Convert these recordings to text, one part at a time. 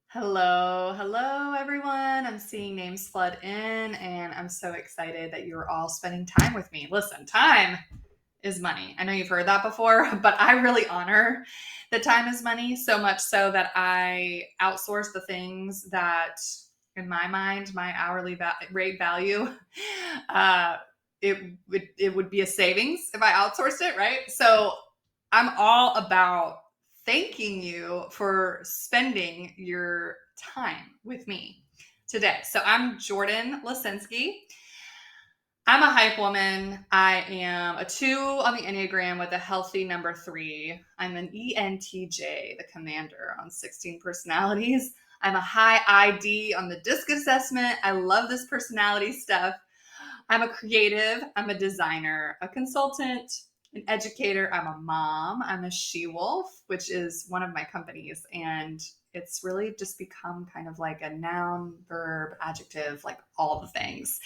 Hello, everyone. I'm seeing names flood in, and I'm so excited that you're all spending time with me. Listen, time is money. I know you've heard that before, but I really honor that time is money, so much so that I outsource the things that, in my mind, my hourly rate value, uh, it would be a savings if I outsourced it, right? So I'm all about thanking you for spending your time with me today. So I'm Jordan Lasinski. I'm a hype woman. I am a 2 on the Enneagram with a healthy number 3. I'm an ENTJ, the commander on 16 personalities. I'm a high ID on the DISC assessment. I love this personality stuff. I'm a creative. I'm a designer, a consultant, an educator. I'm a mom. I'm a she-wolf, which is one of my companies. And it's really just become kind of like a noun, verb, adjective, like all the things.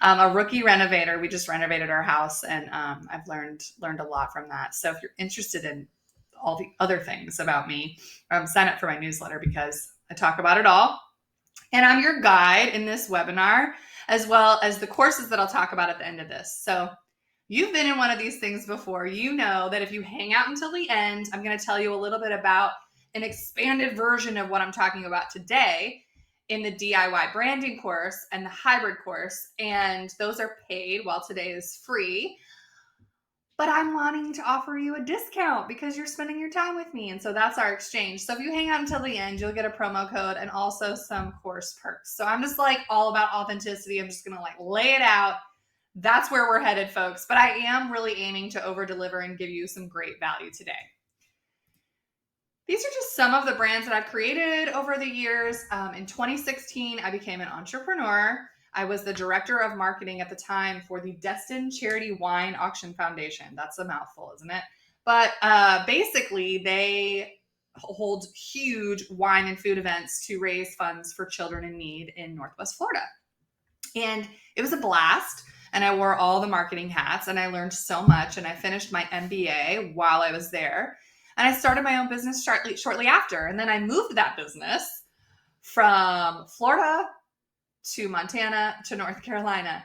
A rookie renovator. We just renovated our house, and I've learned a lot from that. So if you're interested in all the other things about me, sign up for my newsletter because I talk about it all. And I'm your guide in this webinar, as well as the courses that I'll talk about at the end of this. So you've been in one of these things before. You know that if you hang out until the end, I'm going to tell you a little bit about an expanded version of what I'm talking about today in the DIY branding course and the hybrid course. And those are paid while today is free. But I'm wanting to offer you a discount because you're spending your time with me. And so that's our exchange. So if you hang out until the end, you'll get a promo code and also some course perks. So I'm just like all about authenticity. I'm just going to like lay it out. That's where we're headed, folks. But I am really aiming to over deliver and give you some great value today. These are just some of the brands that I've created over the years. In 2016, I became an entrepreneur. I was the director of marketing at the time for the Destin Charity Wine Auction Foundation. That's a mouthful, isn't it? But basically, they hold huge wine and food events to raise funds for children in need in Northwest Florida. And it was a blast. And I wore all the marketing hats and I learned so much. And I finished my MBA while I was there. And I started my own business shortly after. And then I moved that business from Florida to Montana to North Carolina.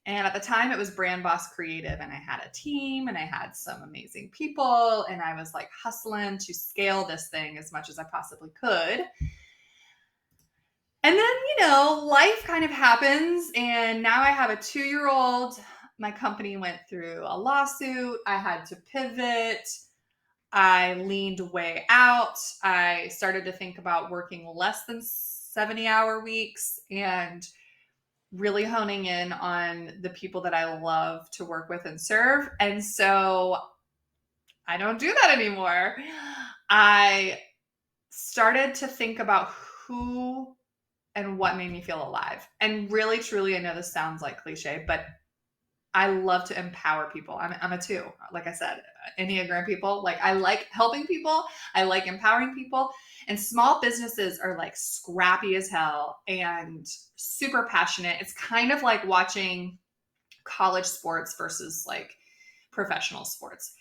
And at the time, it was Brand Boss Creative. And I had a team and I had some amazing people. And I was like hustling to scale this thing as much as I possibly could. And then, life kind of happens. And now I have a 2-year-old. My company went through a lawsuit. I had to pivot. I leaned way out. I started to think about working less than 70-hour weeks and really honing in on the people that I love to work with and serve. And so I don't do that anymore. I started to think about who and what made me feel alive. And really, truly, I know this sounds like cliche, but I love to empower people. I'm a 2, like I said, Enneagram people. Like I like helping people. I like empowering people. And small businesses are like scrappy as hell and super passionate. It's kind of like watching college sports versus like professional sports.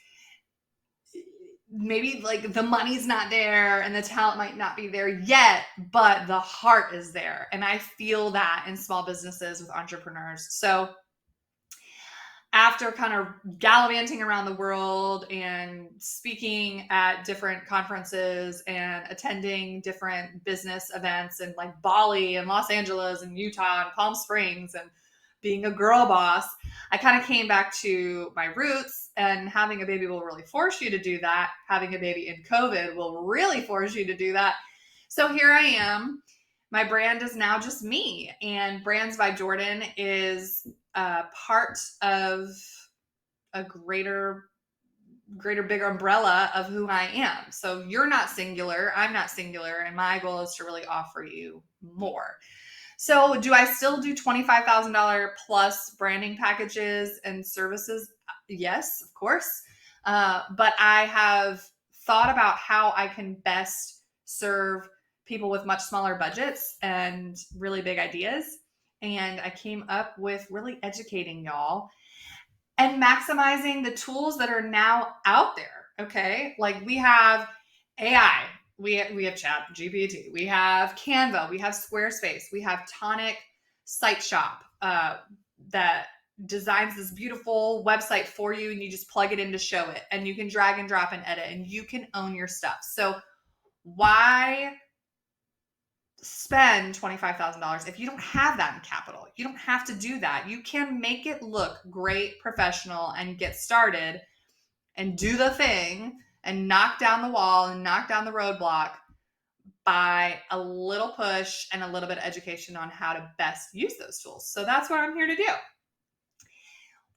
Maybe like the money's not there and the talent might not be there yet, but the heart is there. And I feel that in small businesses with entrepreneurs. So after kind of gallivanting around the world and speaking at different conferences and attending different business events in like Bali and Los Angeles and Utah and Palm Springs and being a girl boss, I kind of came back to my roots, and having a baby will really force you to do that. Having a baby in COVID will really force you to do that. So here I am. My brand is now just me, and Brands by Jordan is part of a greater, bigger umbrella of who I am. So you're not singular, I'm not singular, and my goal is to really offer you more. So do I still do $25,000 plus branding packages and services? Yes, of course. But I have thought about how I can best serve people with much smaller budgets and really big ideas. And I came up with really educating y'all and maximizing the tools that are now out there. Okay. Like we have AI. We have Chat GPT, we have Canva, we have Squarespace, we have Tonic Site Shop that designs this beautiful website for you, and you just plug it in to show it, and you can drag and drop and edit, and you can own your stuff. So why spend $25,000 if you don't have that in capital? You don't have to do that. You can make it look great, professional, and get started and do the thing and knock down the wall and knock down the roadblock by a little push and a little bit of education on how to best use those tools. So that's what I'm here to do.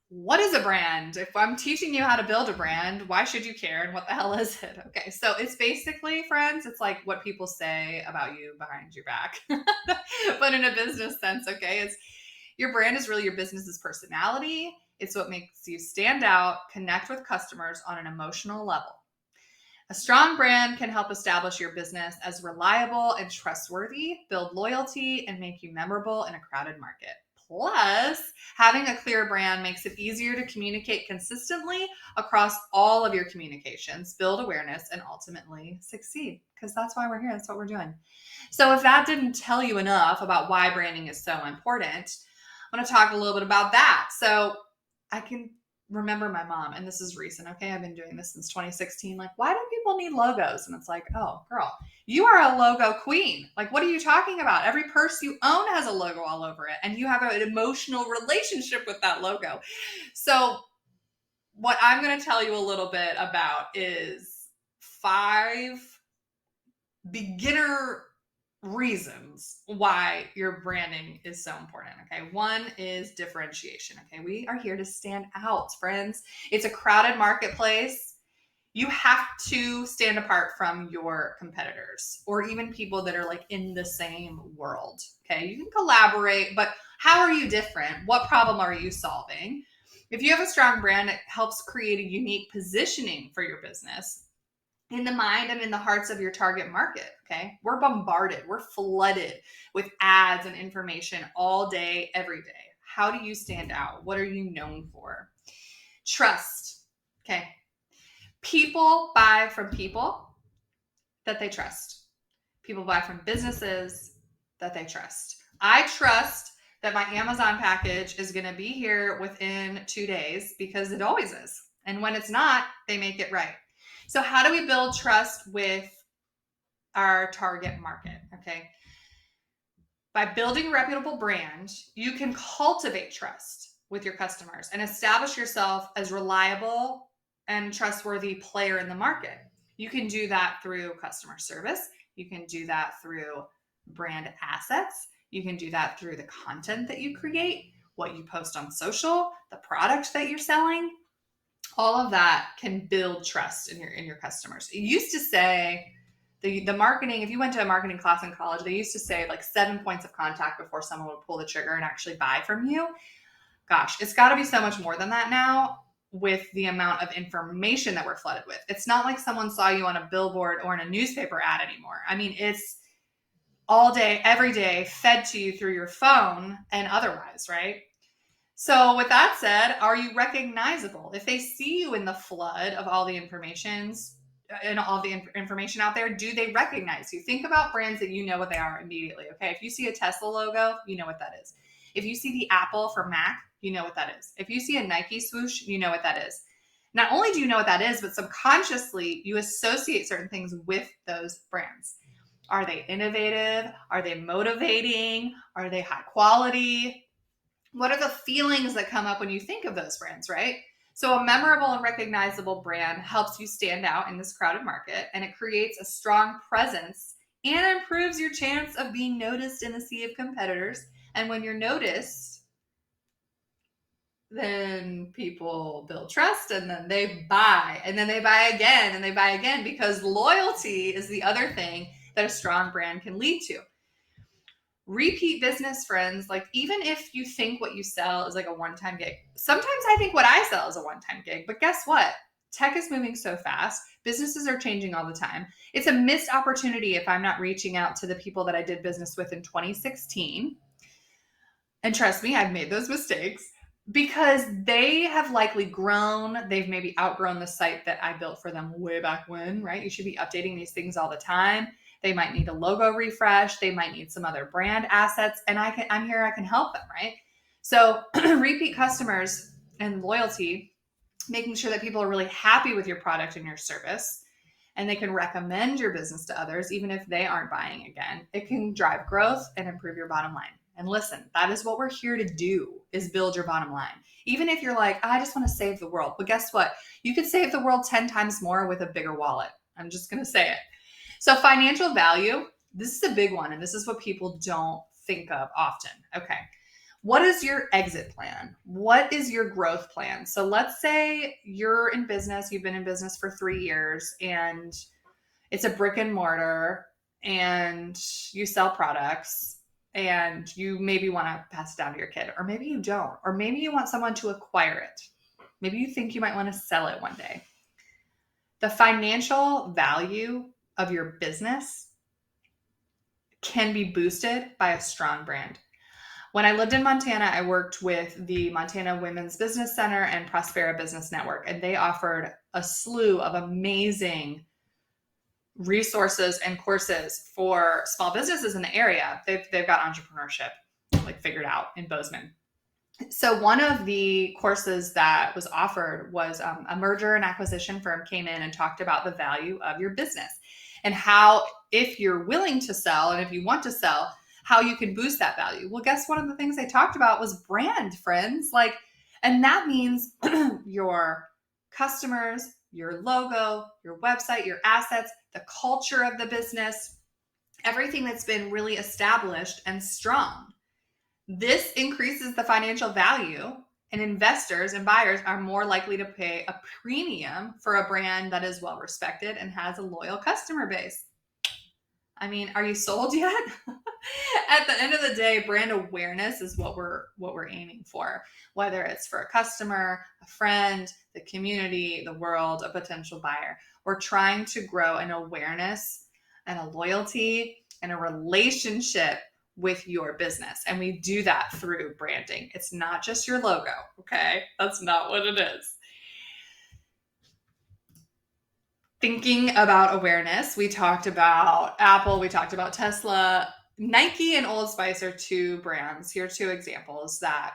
What is a brand? If I'm teaching you how to build a brand, why should you care? And what the hell is it? Okay, so it's basically, friends, it's like what people say about you behind your back, but in a business sense, okay? It's your brand is really your business's personality. It's what makes you stand out, connect with customers on an emotional level. A strong brand can help establish your business as reliable and trustworthy, build loyalty, and make you memorable in a crowded market. Plus, having a clear brand makes it easier to communicate consistently across all of your communications, build awareness, and ultimately succeed. Because that's why we're here. That's what we're doing. So if that didn't tell you enough about why branding is so important, I'm going to talk a little bit about that. So I can remember my mom, and this is recent, okay? I've been doing this since 2016. Like, why do people need logos? And it's like, oh, girl, you are a logo queen. Like, what are you talking about? Every purse you own has a logo all over it, and you have an emotional relationship with that logo. So what I'm going to tell you a little bit about is 5 beginner reasons why your branding is so important. Okay. One is differentiation. Okay. We are here to stand out, friends. It's a crowded marketplace. You have to stand apart from your competitors or even people that are like in the same world. Okay. You can collaborate, but how are you different? What problem are you solving? If you have a strong brand, it helps create a unique positioning for your business in the mind and in the hearts of your target market. Okay. We're bombarded. We're flooded with ads and information all day, every day. How do you stand out? What are you known for? Trust. Okay. People buy from people that they trust. People buy from businesses that they trust. I trust that my Amazon package is going to be here within 2 days because it always is. And when it's not, they make it right. So how do we build trust with our target market? Okay. By building a reputable brand, you can cultivate trust with your customers and establish yourself as reliable and trustworthy player in the market. You can do that through customer service. You can do that through brand assets. You can do that through the content that you create, what you post on social, the product that you're selling. All of that can build trust in your customers. It used to say the marketing, if you went to a marketing class in college, they used to say like 7 points of contact before someone would pull the trigger and actually buy from you. Gosh, it's got to be so much more than that now with the amount of information that we're flooded with. It's not like someone saw you on a billboard or in a newspaper ad anymore. I mean, it's all day, every day, fed to you through your phone and otherwise, right? So with that said, are you recognizable? If they see you in the flood of all the information out there, do they recognize you? Think about brands that you know what they are immediately, okay? If you see a Tesla logo, you know what that is. If you see the Apple for Mac, you know what that is. If you see a Nike swoosh, you know what that is. Not only do you know what that is, but subconsciously you associate certain things with those brands. Are they innovative? Are they motivating? Are they high quality? What are the feelings that come up when you think of those brands, right? So a memorable and recognizable brand helps you stand out in this crowded market, and it creates a strong presence and improves your chance of being noticed in the sea of competitors. And when you're noticed, then people build trust, and then they buy, and then they buy again, and they buy again, because loyalty is the other thing that a strong brand can lead to. Repeat business, friends. Like, even if you think what you sell is like a one-time gig, sometimes I think what I sell is a one-time gig, but guess what? Tech is moving so fast. Businesses are changing all the time. It's a missed opportunity if I'm not reaching out to the people that I did business with in 2016. And trust me, I've made those mistakes. because they have likely grown. They've maybe outgrown the site that I built for them way back when, right? You should be updating these things all the time. They might need a logo refresh. They might need some other brand assets. And I'm here, I can help them, right? So repeat customers and loyalty, making sure that people are really happy with your product and your service, and they can recommend your business to others, even if they aren't buying again. It can drive growth and improve your bottom line. And listen, that is what we're here to do, is build your bottom line. Even if you're like, I just want to save the world. But guess what? You could save the world 10 times more with a bigger wallet. I'm just going to say it. So financial value, this is a big one. And this is what people don't think of often. Okay. What is your exit plan? What is your growth plan? So let's say you're in business, you've been in business for 3 years, and it's a brick and mortar, and you sell products, and you maybe want to pass it down to your kid, or maybe you don't, or maybe you want someone to acquire it. Maybe you think you might want to sell it one day. The financial value of your business can be boosted by a strong brand. When I lived in Montana, I worked with the Montana Women's Business Center and Prospera Business Network, and they offered a slew of amazing resources and courses for small businesses in the area. They've got entrepreneurship like figured out in Bozeman. So one of the courses that was offered was a merger and acquisition firm came in and talked about the value of your business and how, if you're willing to sell and if you want to sell, how you can boost that value. Well, guess one of the things they talked about was brand, friends. Like, and that means your customers, your logo, your website, your assets, the culture of the business, everything that's been really established and strong. This increases the financial value, and investors and buyers are more likely to pay a premium for a brand that is well respected and has a loyal customer base. I mean, are you sold yet? At the end of the day, brand awareness is what we're aiming for, whether it's for a customer, a friend, the community, the world, a potential buyer. We're trying to grow an awareness and a loyalty and a relationship with your business. And we do that through branding. It's not just your logo, okay? That's not what it is. Thinking about awareness, we talked about Apple, we talked about Tesla. Nike and Old Spice are two brands. Here are two examples that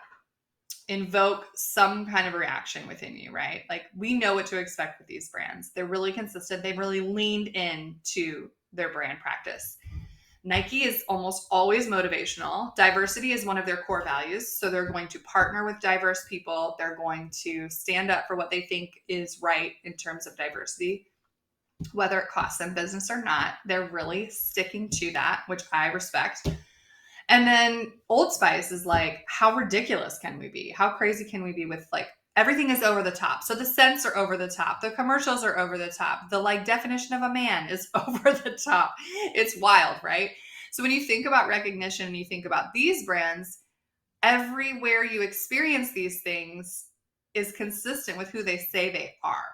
invoke some kind of reaction within you, right? Like, we know what to expect with these brands. They're really consistent. They've really leaned into their brand practice. Nike is almost always motivational. Diversity is one of their core values. So they're going to partner with diverse people. They're going to stand up for what they think is right in terms of diversity, whether it costs them business or not. They're really sticking to that, which I respect. And then Old Spice is like, how ridiculous can we be? How crazy can we be with, like, everything is over the top. So the scents are over the top. The commercials are over the top. The like definition of a man is over the top. It's wild, right? So when you think about recognition and you think about these brands, everywhere you experience these things is consistent with who they say they are.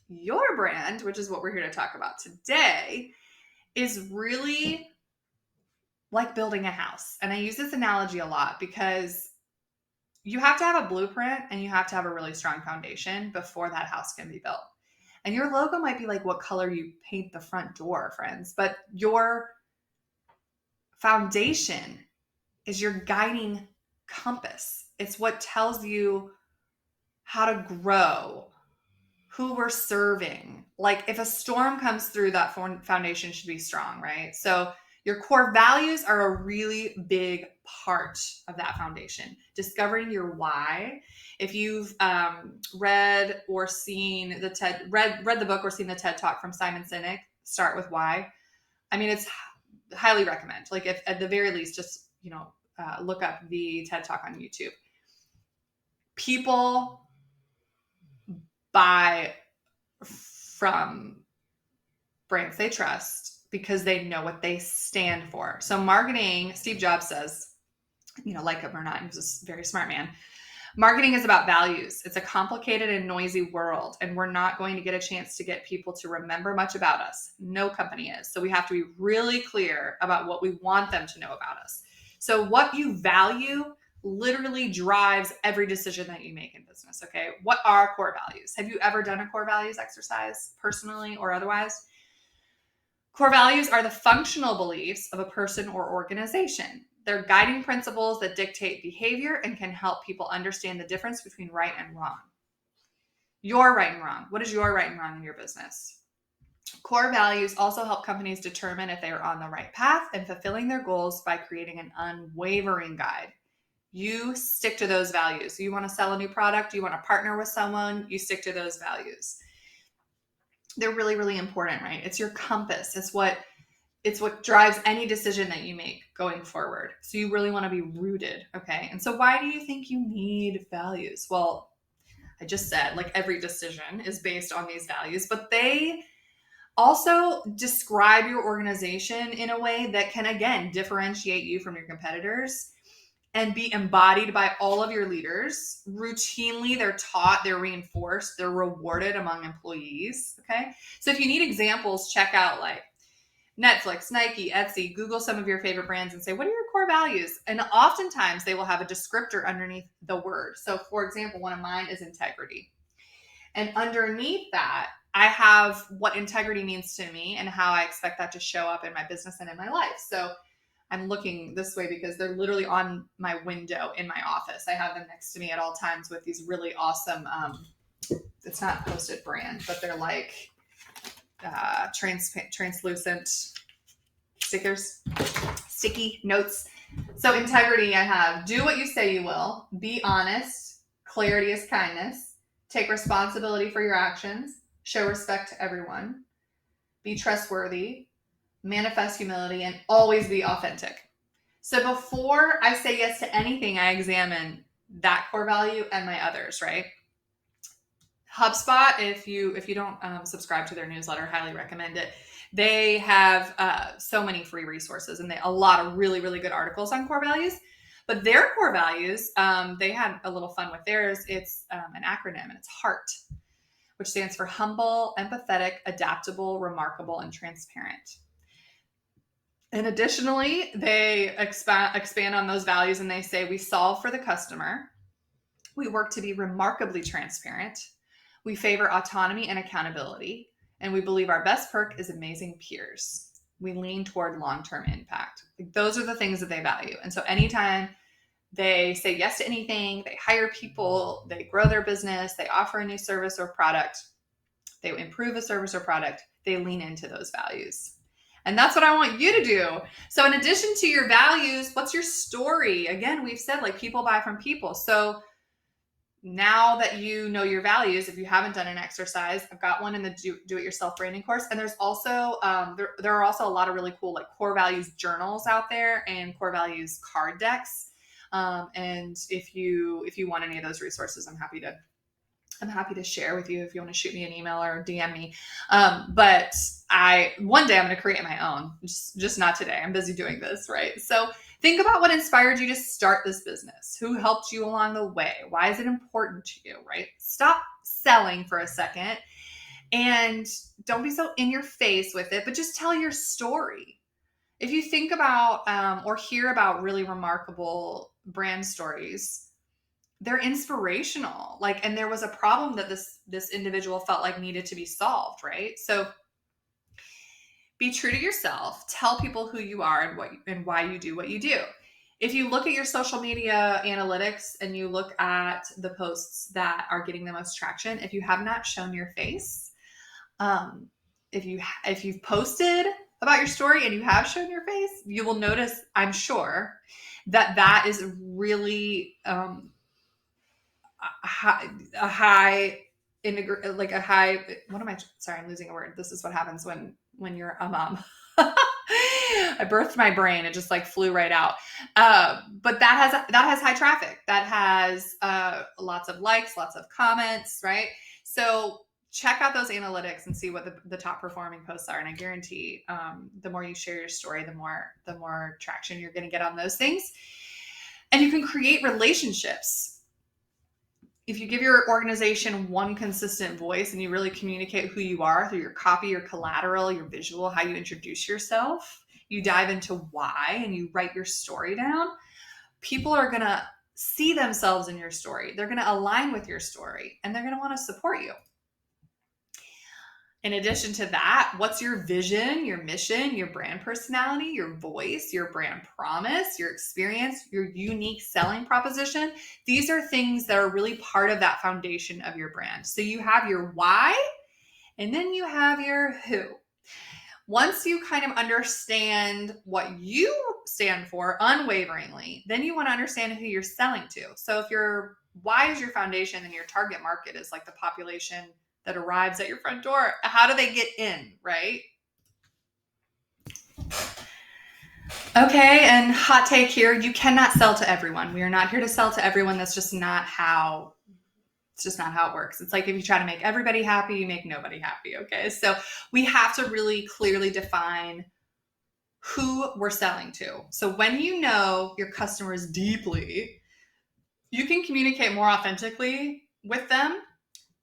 Your brand, which is what we're here to talk about today, is really like building a house. And I use this analogy a lot because you have to have a blueprint and you have to have a really strong foundation before that house can be built. And your logo might be like what color you paint the front door, friends, but your foundation is your guiding compass. It's what tells you how to grow, who we're serving. Like, if a storm comes through, that foundation should be strong, right? So your core values are a really big part of that foundation. Discovering your why. If you've read or seen the read the book or seen the TED Talk from Simon Sinek, Start With Why. I mean, it's highly recommend. Like, if at the very least, just look up the TED Talk on YouTube. People buy from brands they trust because they know what they stand for. So marketing, Steve Jobs says, like him or not, he was a very smart man. Marketing is about values. It's a complicated and noisy world, and we're not going to get a chance to get people to remember much about us. No company is. So we have to be really clear about what we want them to know about us. So what you value literally drives every decision that you make in business. Okay. What are core values? Have you ever done a core values exercise personally or otherwise? Core values are the functional beliefs of a person or organization. They're guiding principles that dictate behavior and can help people understand the difference between right and wrong. Your right and wrong. What is your right and wrong in your business? Core values also help companies determine if they are on the right path and fulfilling their goals by creating an unwavering guide. You stick to those values. You want to sell a new product, you want to partner with someone, you stick to those values. They're really, really important, right? It's your compass. It's what drives any decision that you make going forward. So you really want to be rooted, okay? And so why do you think you need values? Well, I just said, like, every decision is based on these values, but they also describe your organization in a way that can, again, differentiate you from your competitors and be embodied by all of your leaders. Routinely, they're taught, they're reinforced, they're rewarded among employees, okay? So if you need examples, check out like Netflix, Nike, Etsy, Google some of your favorite brands and say, what are your core values? And oftentimes they will have a descriptor underneath the word. So for example, one of mine is integrity. And underneath that, I have what integrity means to me and how I expect that to show up in my business and in my life. So I'm looking this way because they're literally on my window in my office. I have them next to me at all times with these really awesome, it's not Post-it brand, but they're like translucent stickers, sticky notes. So integrity, I have do what you say you will, be honest, clarity is kindness, take responsibility for your actions, show respect to everyone, be trustworthy, manifest humility, and always be authentic. So before I say yes to anything, I examine that core value and my others, right? HubSpot, if you don't subscribe to their newsletter, highly recommend it. They have so many free resources and a lot of really, really good articles on core values. But their core values, they had a little fun with theirs. It's an acronym, and it's HEART, which stands for humble, empathetic, adaptable, remarkable, and transparent. And additionally, they expand on those values and they say, we solve for the customer. We work to be remarkably transparent. We favor autonomy and accountability. And we believe our best perk is amazing peers. We lean toward long-term impact. Those are the things that they value. And so anytime they say yes to anything, they hire people, they grow their business, they offer a new service or product, they improve a service or product, they lean into those values. And that's what I want you to do. So in addition to your values, what's your story? Again, we've said like people buy from people. So now that you know your values, if you haven't done an exercise, I've got one in the do-it-yourself branding course. And there's also, there are also a lot of really cool like core values journals out there and core values card decks. And if you want any of those resources, I'm happy to share with you if you want to shoot me an email or DM me. But one day I'm going to create my own, just not today. I'm busy doing this, right? So think about what inspired you to start this business. Who helped you along the way? Why is it important to you, right? Stop selling for a second and don't be so in your face with it, but just tell your story. If you think about or hear about really remarkable brand stories, they're inspirational. Like, and there was a problem that this individual felt like needed to be solved, right? So be true to yourself. Tell people who you are and why you do what you do. If you look at your social media analytics and you look at the posts that are getting the most traction, if you have not shown your face, if you've posted about your story and you have shown your face, you will notice, I'm sure, that is really what am I, sorry, I'm losing a word. This is what happens when you're a mom. I birthed my brain. It just like flew right out. But that has high traffic. That has lots of likes, lots of comments, right? So check out those analytics and see what the top performing posts are. And I guarantee the more you share your story, the more traction you're going to get on those things. And you can create relationships. If you give your organization one consistent voice and you really communicate who you are through your copy, your collateral, your visual, how you introduce yourself, you dive into why and you write your story down, people are going to see themselves in your story. They're going to align with your story, and they're going to want to support you. In addition to that, what's your vision, your mission, your brand personality, your voice, your brand promise, your experience, your unique selling proposition? These are things that are really part of that foundation of your brand. So you have your why, and then you have your who. Once you kind of understand what you stand for unwaveringly, then you want to understand who you're selling to. So if your why is your foundation and your target market is like the population that arrives at your front door, how do they get in, right? Okay, and hot take here, you cannot sell to everyone. We are not here to sell to everyone. That's just not how it works. It's like if you try to make everybody happy, you make nobody happy, okay? So we have to really clearly define who we're selling to. So when you know your customers deeply, you can communicate more authentically with them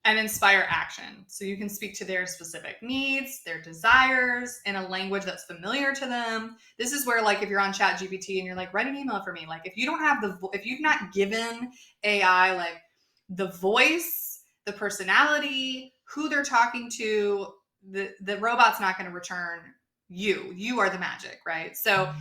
and inspire action. So you can speak to their specific needs, their desires in a language that's familiar to them. This is where, like, if you're on ChatGPT and you're like, write an email for me. Like, if you don't have if you've not given AI like the voice, the personality, who they're talking to, the robot's not going to return you. You are the magic, right? So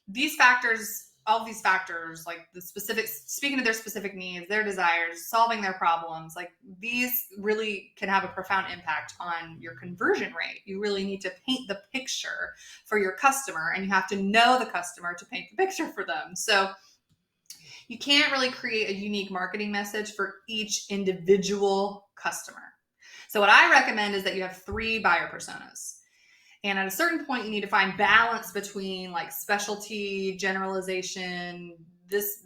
these factors, all of these factors, like the specifics, speaking to their specific needs, their desires, solving their problems, like these really can have a profound impact on your conversion rate. You really need to paint the picture for your customer, and you have to know the customer to paint the picture for them. So you can't really create a unique marketing message for each individual customer. So what I recommend is that you have 3 buyer personas. And at a certain point, you need to find balance between like specialty, generalization, this,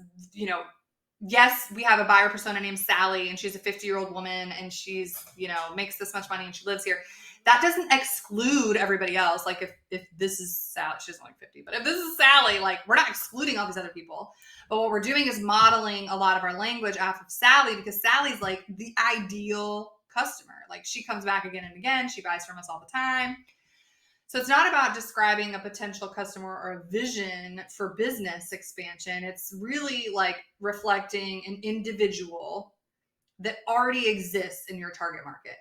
yes, we have a buyer persona named Sally, and she's a 50-year-old woman, and she's, makes this much money and she lives here. That doesn't exclude everybody else. Like if this is Sally, she's only 50, but if this is Sally, like we're not excluding all these other people. But what we're doing is modeling a lot of our language off of Sally, because Sally's like the ideal customer. Like she comes back again and again. She buys from us all the time. So it's not about describing a potential customer or a vision for business expansion. It's really like reflecting an individual that already exists in your target market.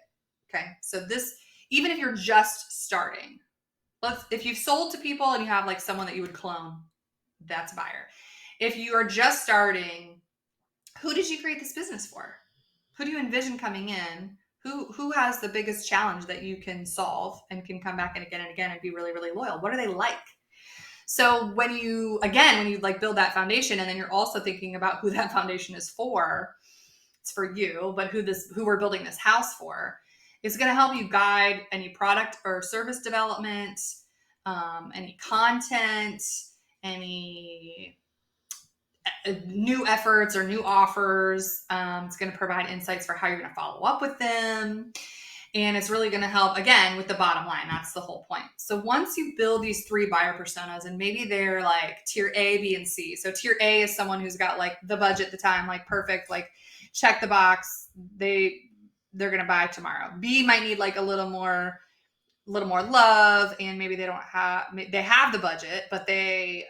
Okay. So this, even if you're just starting, if you've sold to people and you have like someone that you would clone, that's a buyer. If you are just starting, who did you create this business for? Who do you envision coming in? Who has the biggest challenge that you can solve and can come back and again and be really, really loyal? What are they like? So when you like build that foundation, and then you're also thinking about who that foundation is for, it's for you, but who we're building this house for, is going to help you guide any product or service development, any content, any new efforts or new offers. It's going to provide insights for how you're going to follow up with them. And it's really going to help, again, with the bottom line. That's the whole point. So once you build these 3 buyer personas, and maybe they're like tier A, B, and C. So tier A is someone who's got like the budget, the time, like perfect, like check the box. They're going to buy tomorrow. B might need like a little more love, and maybe they have the budget, but they,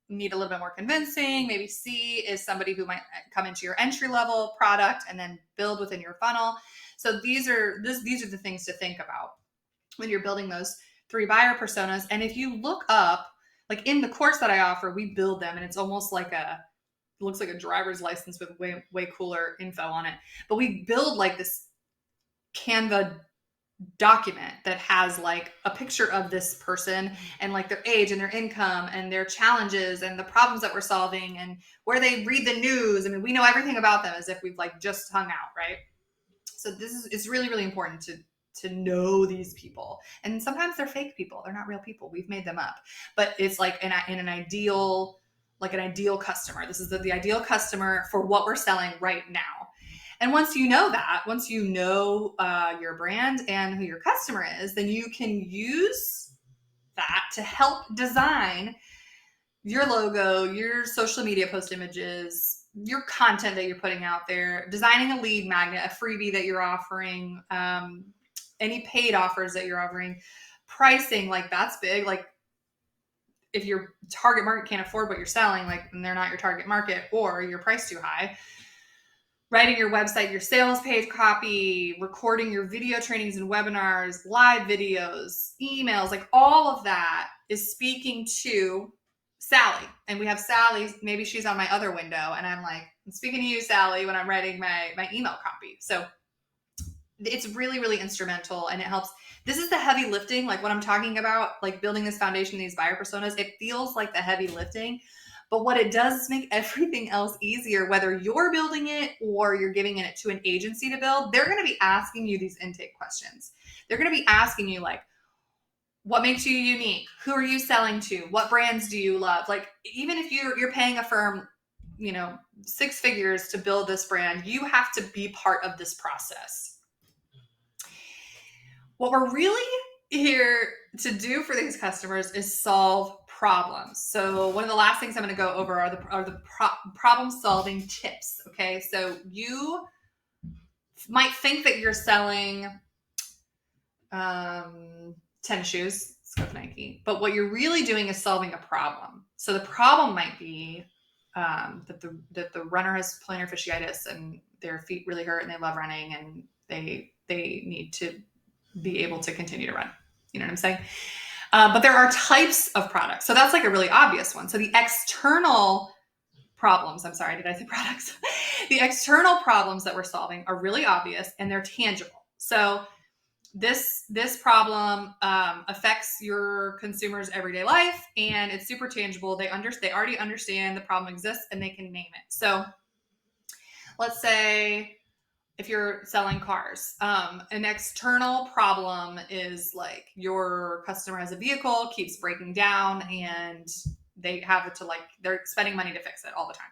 need a little bit more convincing. Maybe C is somebody who might come into your entry level product and then build within your funnel. So these are the things to think about when you're building those 3 buyer personas. And if you look up, like in the course that I offer, we build them, and it's almost like looks like a driver's license with way cooler info on it. But we build like this Canva document that has like a picture of this person and like their age and their income and their challenges and the problems that we're solving and where they read the news. I mean, we know everything about them as if we've like just hung out, right? So it's really, really important to know these people. And sometimes they're fake people. They're not real people. We've made them up. But it's like in an ideal customer. This is the ideal customer for what we're selling right now. And once you know your brand and who your customer is, then you can use that to help design your logo, your social media post images, your content that you're putting out there, designing a lead magnet, a freebie that you're offering, any paid offers that you're offering, pricing, like that's big. Like if your target market can't afford what you're selling, like, and they're not your target market, or you're priced too high, writing your website, your sales page copy, recording your video trainings and webinars, live videos, emails, like all of that is speaking to Sally. And we have Sally, maybe she's on my other window, and I'm like, I'm speaking to you, Sally, when I'm writing my email copy. So it's really, really instrumental, and it helps. This is the heavy lifting, like what I'm talking about, like building this foundation, these buyer personas. It feels like the heavy lifting, but what it does is make everything else easier, whether you're building it or you're giving it to an agency to build. They're going to be asking you these intake questions. They're going to be asking you, like, what makes you unique? Who are you selling to? What brands do you love? Like, even if you're paying a firm, 6 figures to build this brand, you have to be part of this process. What we're really here to do for these customers is solve problems. So one of the last things I'm going to go over are the problem solving tips. Okay. So you might think that you're selling tennis shoes. Let's go with Nike. But what you're really doing is solving a problem. So the problem might be that the runner has plantar fasciitis and their feet really hurt and they love running and they need to be able to continue to run. You know what I'm saying? But there are types of products. So that's like a really obvious one. So the external problems, I'm sorry, did I say products? The external problems that we're solving are really obvious and they're tangible. So this problem affects your consumer's everyday life and it's super tangible. They already understand the problem exists and they can name it. So let's say if you're selling cars, an external problem is like your customer has a vehicle, keeps breaking down, and they have to they're spending money to fix it all the time.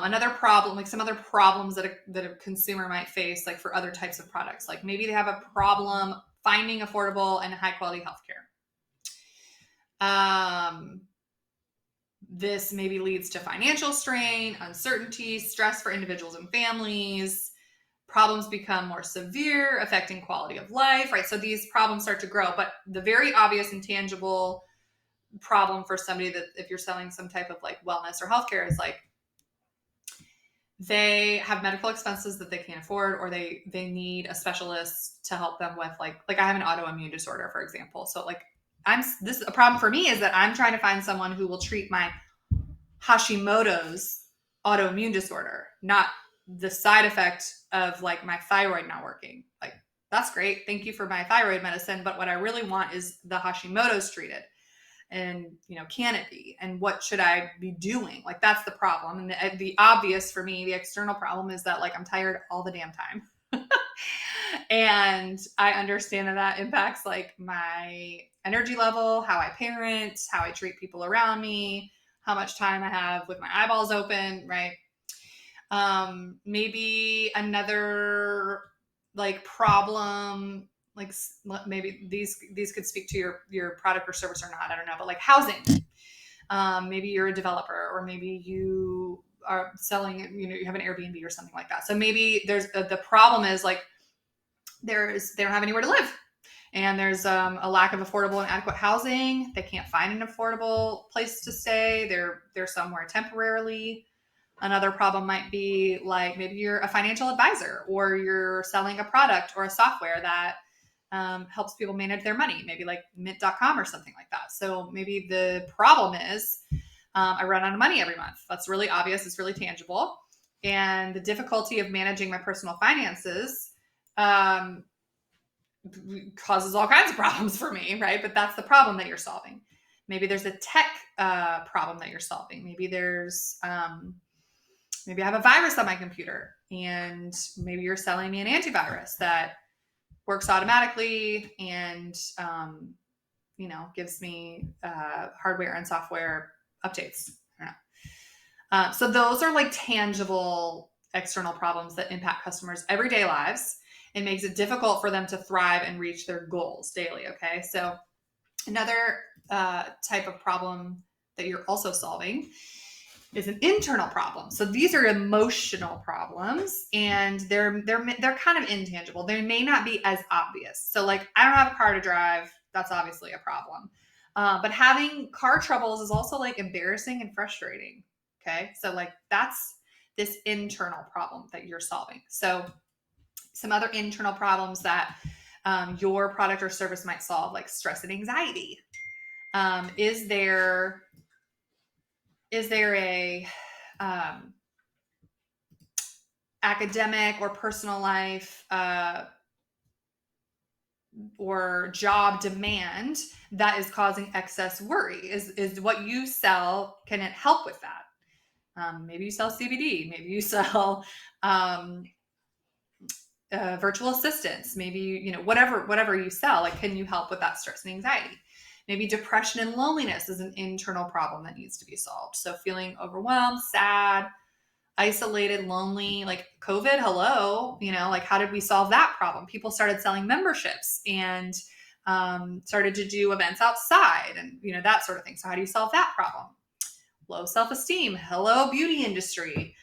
Another problem, like some other problems that a consumer might face, like for other types of products, like maybe they have a problem finding affordable and high quality healthcare. This maybe leads to financial strain, uncertainty, stress for individuals and families. Problems become more severe, affecting quality of life, right? So these problems start to grow. But the very obvious and tangible problem for somebody that if you're selling some type of like wellness or healthcare is like they have medical expenses that they can't afford, or they need a specialist to help them with like I have an autoimmune disorder, for example. So like a problem for me is that I'm trying to find someone who will treat my Hashimoto's autoimmune disorder, not the side effect of like my thyroid not working. Like, that's great. Thank you for my thyroid medicine. But what I really want is the Hashimoto's treated. And, can it be? And what should I be doing? Like, that's the problem. And the obvious for me, the external problem is that like I'm tired all the damn time. And I understand that impacts like my energy level, how I parent, how I treat people around me, how much time I have with my eyeballs open, right? Maybe another like problem, like maybe these could speak to your product or service or not, I don't know, but like housing. Maybe you're a developer, or maybe you are selling, you have an Airbnb or something like that. So maybe there's the problem is like they don't have anywhere to live. And there's a lack of affordable and adequate housing. They can't find an affordable place to stay. They're somewhere temporarily. Another problem might be like maybe you're a financial advisor, or you're selling a product or a software that helps people manage their money, maybe like mint.com or something like that. So maybe the problem is I run out of money every month. That's really obvious. It's really tangible. And the difficulty of managing my personal finances causes all kinds of problems for me, right? But that's the problem that you're solving. Maybe there's a tech problem that you're solving. Maybe there's maybe I have a virus on my computer, and maybe you're selling me an antivirus that works automatically and gives me hardware and software updates. I don't know. So those are like tangible external problems that impact customers' everyday lives and makes it difficult for them to thrive and reach their goals daily. Okay. So another type of problem that you're also solving is an internal problem. So these are emotional problems, and they're kind of intangible. They may not be as obvious. So like, I don't have a car to drive. That's obviously a problem. But having car troubles is also like embarrassing and frustrating. Okay. So like that's this internal problem that you're solving. So some other internal problems that your product or service might solve, like stress and anxiety. Is there a academic or personal life or job demand that is causing excess worry? Is what you sell, can it help with that? Maybe you sell CBD, maybe you sell virtual assistants, maybe whatever you sell, like, can you help with that stress and anxiety? Maybe depression and loneliness is an internal problem that needs to be solved. So feeling overwhelmed, sad, isolated, lonely, like COVID, hello, like how did we solve that problem? People started selling memberships and started to do events outside and, that sort of thing. So how do you solve that problem? Low self-esteem, hello, beauty industry.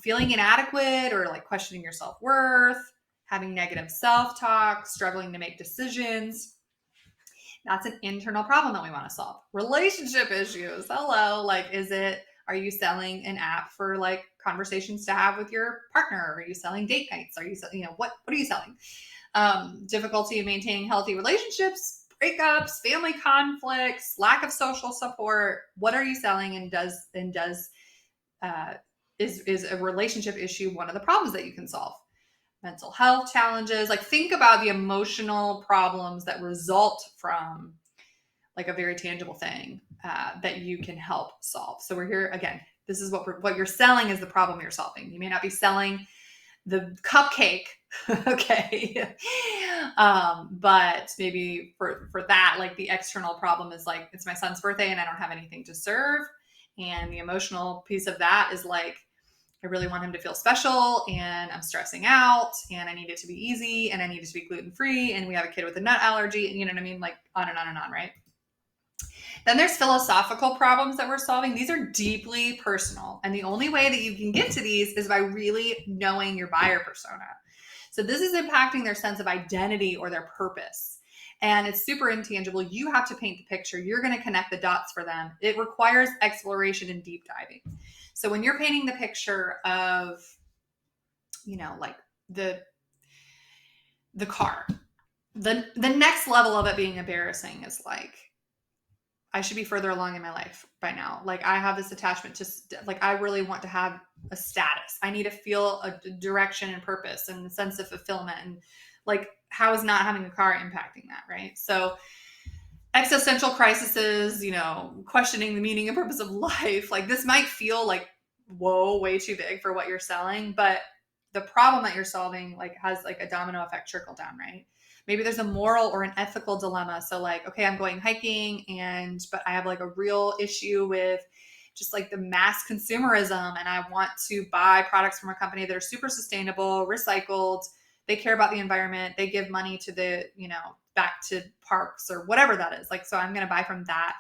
Feeling inadequate or like questioning your self-worth, having negative self-talk, struggling to make decisions. That's an internal problem that we want to solve. Relationship issues, hello, like are you selling an app for like conversations to have with your partner? Are you selling date nights? Are you, what are you selling? Difficulty in maintaining healthy relationships, breakups, family conflicts, lack of social support. What are you selling? And is a relationship issue one of the problems that you can solve? Mental health challenges. Like, think about the emotional problems that result from like a very tangible thing that you can help solve. So we're here again. This is what you're selling is the problem you're solving. You may not be selling the cupcake, okay, but maybe for that, like the external problem is like, it's my son's birthday and I don't have anything to serve, and the emotional piece of that is like, I really want him to feel special and I'm stressing out and I need it to be easy and I need it to be gluten-free and we have a kid with a nut allergy, and you know what I mean? Like on and on and on, right? Then there's philosophical problems that we're solving. These are deeply personal. And the only way that you can get to these is by really knowing your buyer persona. So this is impacting their sense of identity or their purpose. And it's super intangible. You have to paint the picture. You're going to connect the dots for them. It requires exploration and deep diving. So when you're painting the picture of, like the car, the next level of it being embarrassing is like, I should be further along in my life by now. Like, I have this attachment to, like, I really want to have a status. I need to feel a direction and purpose and a sense of fulfillment. And like, how is not having a car impacting that, right? So existential crises, questioning the meaning and purpose of life. Like, this might feel like, whoa, way too big for what you're selling, but the problem that you're solving like has like a domino effect trickle down, right? Maybe there's a moral or an ethical dilemma. So like, okay, I'm going hiking but I have like a real issue with just like the mass consumerism. And I want to buy products from a company that are super sustainable, recycled. They care about the environment. They give money to the, back to parks or whatever that is. Like, so I'm going to buy from that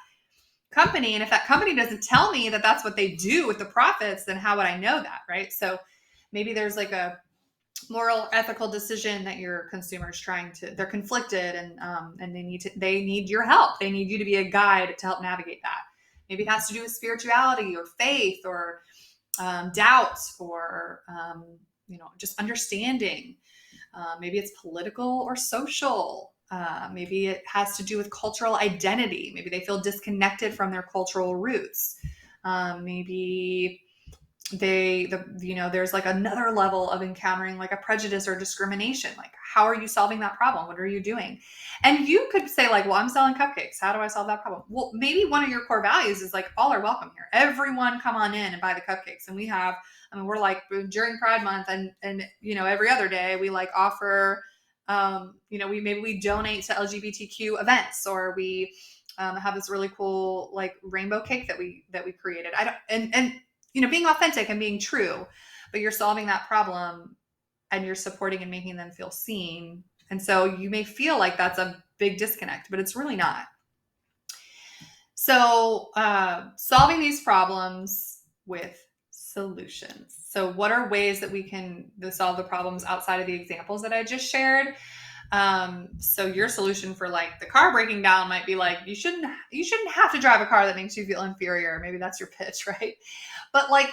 company. And if that company doesn't tell me that that's what they do with the profits, then how would I know that? Right. So maybe there's like a moral, ethical decision that your consumers they're conflicted and they need your help. They need you to be a guide to help navigate that. Maybe it has to do with spirituality or faith or doubt or, just understanding. Maybe it's political or social. Maybe it has to do with cultural identity. Maybe they feel disconnected from their cultural roots. Maybe there's like another level of encountering like a prejudice or discrimination. Like, how are you solving that problem? What are you doing? And you could say like, well, I'm selling cupcakes. How do I solve that problem? Well, maybe one of your core values is like, all are welcome here. Everyone come on in and buy the cupcakes. And we're like during Pride Month and every other day we like offer, we donate to LGBTQ events, or we have this really cool like rainbow cake that we created. Being authentic and being true, but you're solving that problem and you're supporting and making them feel seen. And so you may feel like that's a big disconnect, but it's really not. So solving these problems with solutions. So what are ways that we can solve the problems outside of the examples that I just shared? So your solution for like the car breaking down might be like, you shouldn't have to drive a car that makes you feel inferior. Maybe that's your pitch, right? But like,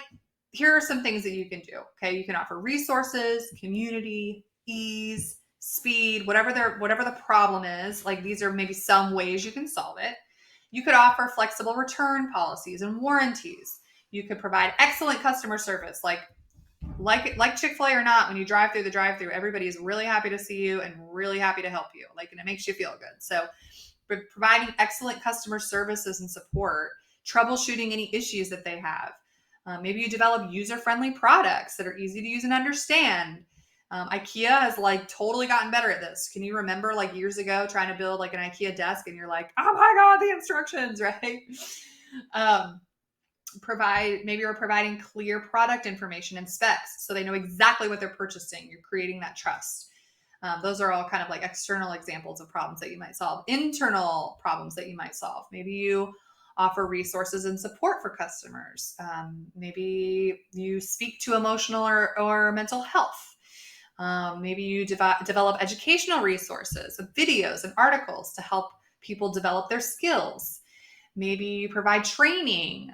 here are some things that you can do. Okay. You can offer resources, community, ease, speed, whatever the problem is. Like, these are maybe some ways you can solve it. You could offer flexible return policies and warranties. You could provide excellent customer service, like Chick-fil-A or not, when you drive through the drive-through, everybody is really happy to see you and really happy to help you. Like, and it makes you feel good. So providing excellent customer services and support, troubleshooting any issues that they have. Maybe you develop user-friendly products that are easy to use and understand. IKEA has like totally gotten better at this. Can you remember like years ago trying to build like an IKEA desk and you're like, oh my God, the instructions, right? Maybe you're providing clear product information and specs so they know exactly what they're purchasing. You're creating that trust. Those are all kind of like external examples of problems that you might solve. Internal problems that you might solve. Maybe you offer resources and support for customers. Maybe you speak to emotional or mental health. Maybe you develop educational resources, videos and articles to help people develop their skills. Maybe you provide training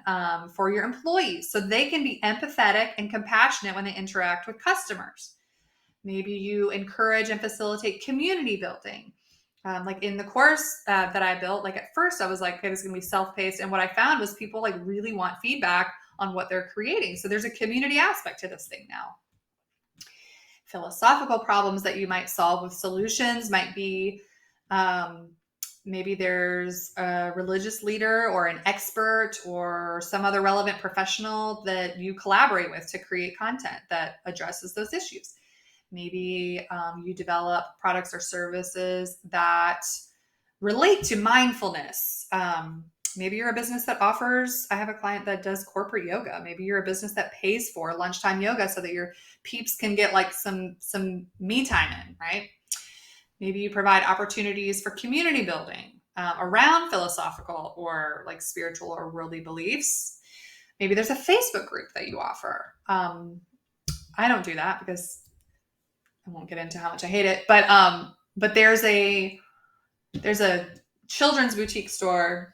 for your employees so they can be empathetic and compassionate when they interact with customers. Maybe you encourage and facilitate community building. Like in the course that I built, like at first I was like, okay, this is going to be self-paced. And what I found was people like really want feedback on what they're creating. So there's a community aspect to this thing now. Philosophical problems that you might solve with solutions might be, maybe there's a religious leader or an expert or some other relevant professional that you collaborate with to create content that addresses those issues. Maybe you develop products or services that relate to mindfulness. Maybe you're a business that offers, I have a client that does corporate yoga. Maybe you're a business that pays for lunchtime yoga so that your peeps can get like some me time in, right? Maybe you provide opportunities for community building around philosophical or like spiritual or worldly beliefs. Maybe there's a Facebook group that you offer. I don't do that because I won't get into how much I hate it, but there's a children's boutique store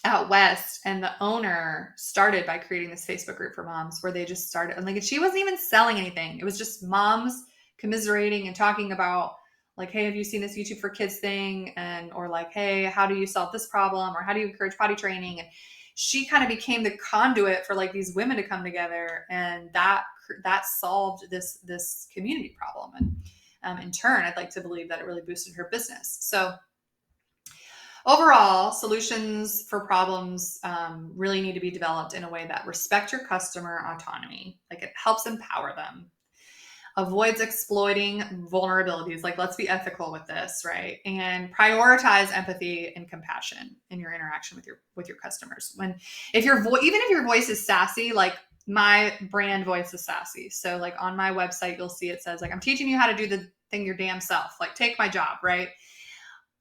out west, and the owner started by creating this Facebook group for moms where they just started, and like she wasn't even selling anything. It was just moms commiserating and talking about like, hey, have you seen this YouTube for Kids thing? And or like, hey, how do you solve this problem? Or how do you encourage potty training? And she kind of became the conduit for like these women to come together, and that solved this community problem. And in turn, I'd like to believe that it really boosted her business. So overall, solutions for problems really need to be developed in a way that respect your customer autonomy. Like, it helps empower them, avoids exploiting vulnerabilities. Like, let's be ethical with this, right? And prioritize empathy and compassion in your interaction with your customers. Even if your voice is sassy, like my brand voice is sassy. So like on my website, you'll see it says like, I'm teaching you how to do the thing your damn self. Like, take my job, right?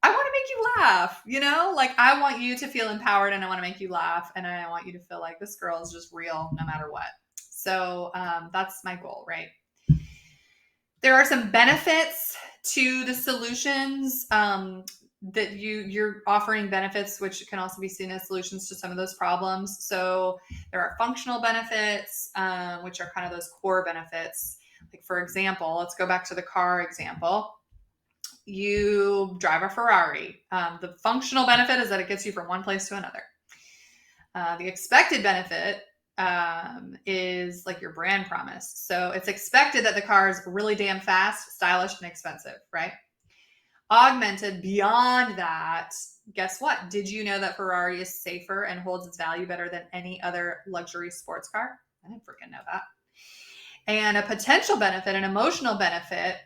I want to make you laugh, like I want you to feel empowered, and I want to make you laugh. And I want you to feel like this girl is just real no matter what. So that's my goal, right? There are some benefits to the solutions that you're offering benefits, which can also be seen as solutions to some of those problems. So there are functional benefits, which are kind of those core benefits. Like, for example, let's go back to the car example. You drive a Ferrari. The functional benefit is that it gets you from one place to another. The expected benefit is like your brand promise. So it's expected that the car is really damn fast, stylish, and expensive, right? Augmented beyond that, guess what? Did you know that Ferrari is safer and holds its value better than any other luxury sports car? I didn't freaking know that. And a potential benefit, an emotional benefit,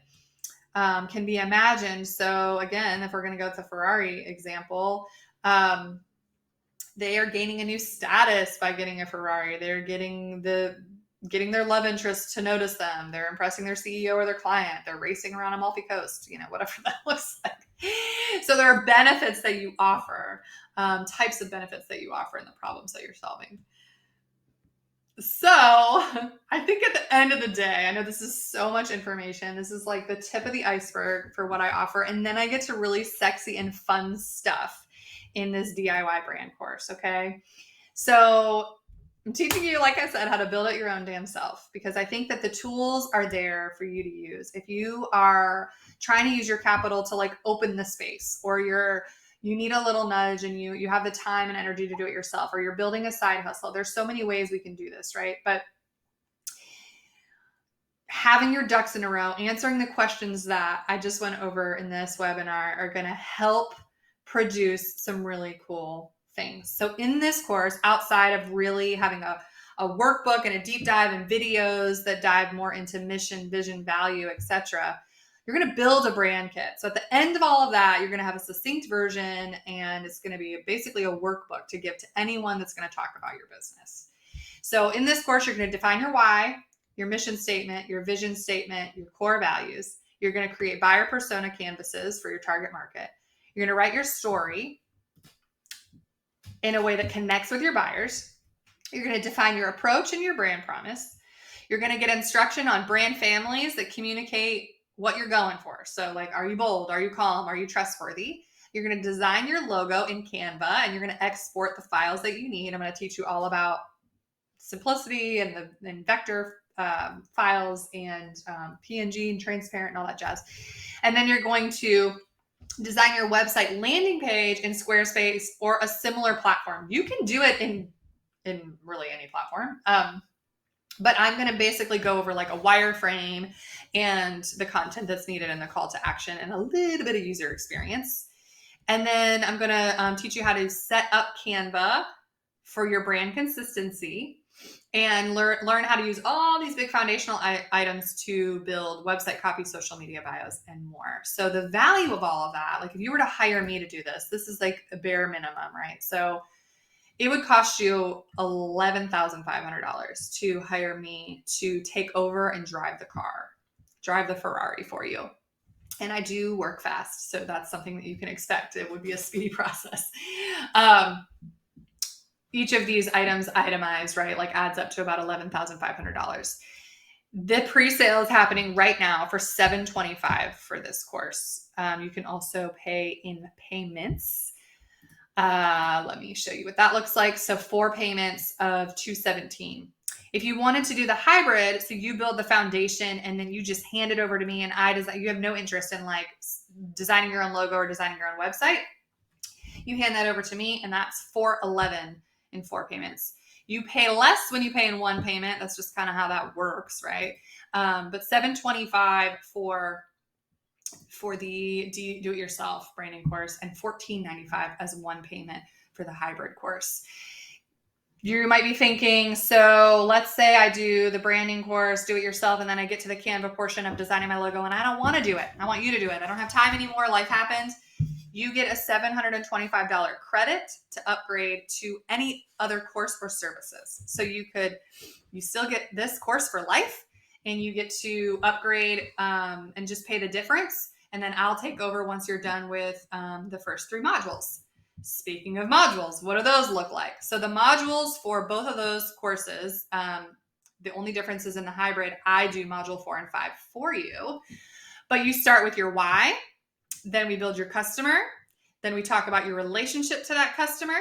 can be imagined. So again, if we're going to go with the Ferrari example, they are gaining a new status by getting a Ferrari. They're getting their love interest to notice them. They're impressing their CEO or their client. They're racing around Amalfi Coast, whatever that looks like. So there are benefits that you offer, types of benefits that you offer in the problems that you're solving. So I think at the end of the day, I know this is so much information. This is like the tip of the iceberg for what I offer. And then I get to really sexy and fun stuff in this DIY brand course. Okay. So I'm teaching you, like I said, how to build it your own damn self, because I think that the tools are there for you to use. If you are trying to use your capital to like open the space, or you need a little nudge and you have the time and energy to do it yourself, or you're building a side hustle. There's so many ways we can do this, right? But having your ducks in a row, answering the questions that I just went over in this webinar are going to help produce some really cool things. So in this course, outside of really having a workbook and a deep dive and videos that dive more into mission, vision, value, etc., you're going to build a brand kit. So at the end of all of that, you're going to have a succinct version, and it's going to be basically a workbook to give to anyone that's going to talk about your business. So in this course, you're going to define your why, your mission statement, your vision statement, your core values. You're going to create buyer persona canvases for your target market. You're going to write your story in a way that connects with your buyers. You're going to define your approach and your brand promise. You're going to get instruction on brand families that communicate what you're going for. So like, are you bold? Are you calm? Are you trustworthy? You're going to design your logo in Canva, and you're going to export the files that you need. I'm going to teach you all about simplicity and vector files and PNG and transparent and all that jazz. And then you're going to design your website landing page in Squarespace or a similar platform. You can do it in really any platform. But I'm going to basically go over like a wireframe and the content that's needed and the call to action and a little bit of user experience. And then I'm going to teach you how to set up Canva for your brand consistency, and learn how to use all these big foundational items to build website copy, social media bios, and more. So the value of all of that, like if you were to hire me to do this, this is like a bare minimum, right? So it would cost you $11,500 to hire me to take over and drive the Ferrari for you. And I do work fast, so that's something that you can expect. It would be a speedy process. Each of these items itemized, right, like adds up to about $11,500. The pre-sale is happening right now for $725 for this course. You can also pay in payments. Let me show you what that looks like. So 4 payments of $217. If you wanted to do the hybrid, so you build the foundation and then you just hand it over to me and I design, you have no interest in like designing your own logo or designing your own website, you hand that over to me, and that's $411 in 4 payments. You pay less when you pay in 1 payment. That's just kind of how that works, right? But $725 for the do-it-yourself branding course, and $1495 as 1 payment for the hybrid course. You might be thinking, so let's say I do the branding course, do it yourself, and then I get to the Canva portion of designing my logo, and I don't want to do it. I want you to do it. I don't have time anymore. Life happens. You get a $725 credit to upgrade to any other course or services. So you still get this course for life, and you get to upgrade and just pay the difference. And then I'll take over once you're done with the first 3 modules. Speaking of modules, what do those look like? So the modules for both of those courses, the only difference is in the hybrid, I do module 4 and 5 for you. But you start with your why, then we build your customer, then we talk about your relationship to that customer,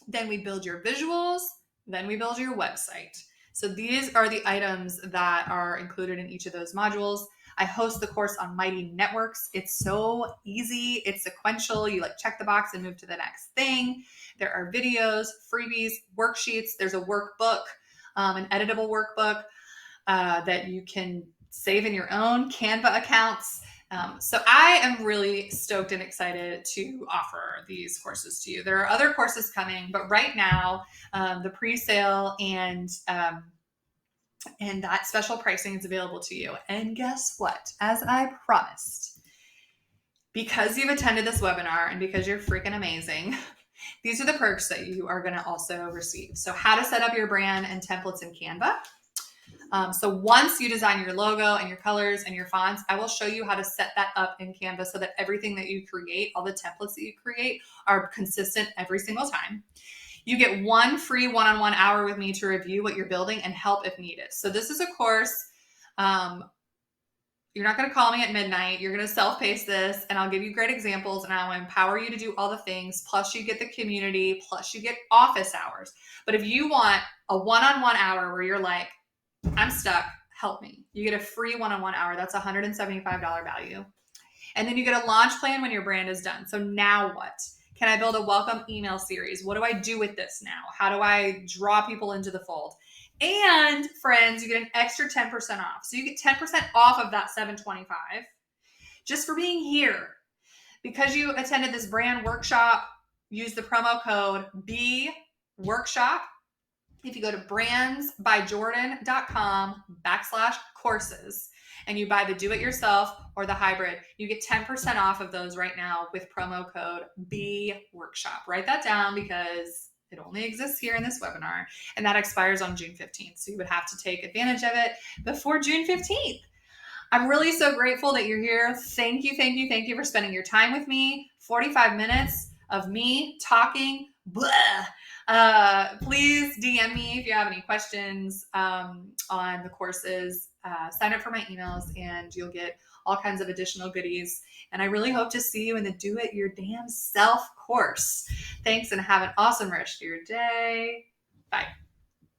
then we build your visuals, then we build your website. So these are the items that are included in each of those modules. I host the course on Mighty Networks. It's so easy. It's sequential. You like check the box and move to the next thing. There are videos, freebies, worksheets. There's a workbook, an editable workbook that you can save in your own Canva accounts. So I am really stoked and excited to offer these courses to you. There are other courses coming, but right now the pre-sale and that special pricing is available to you. And guess what? As I promised, because you've attended this webinar and because you're freaking amazing, these are the perks that you are going to also receive. So how to set up your brand and templates in Canva. So once you design your logo and your colors and your fonts, I will show you how to set that up in Canva so that everything that you create, all the templates that you create, are consistent every single time. You get one free one-on-one hour with me to review what you're building and help if needed. So this is a course. You're not going to call me at midnight. You're going to self-pace this, and I'll give you great examples, and I'll empower you to do all the things. Plus you get the community, plus you get office hours. But if you want a one-on-one hour where you're like, I'm stuck, help me, you get a free one-on-one hour. That's a $175 value. And then you get a launch plan when your brand is done. So now what? Can I build a welcome email series? What do I do with this now? How do I draw people into the fold? And friends, you get an extra 10% off. So you get 10% off of that $725 just for being here. Because you attended this brand workshop, use the promo code BWorkshop. If you go to brandsbyjordan.com/courses and you buy the do-it-yourself or the hybrid, you get 10% off of those right now with promo code BWorkshop. Write that down because it only exists here in this webinar, and that expires on June 15th. So you would have to take advantage of it before June 15th. I'm really so grateful that you're here. Thank you, thank you, thank you for spending your time with me. 45 minutes of me talking. Blah. Please DM me if you have any questions on the courses. Sign up for my emails and you'll get all kinds of additional goodies. And I really hope to see you in the Do It Your Damn Self course. Thanks and have an awesome rest of your day.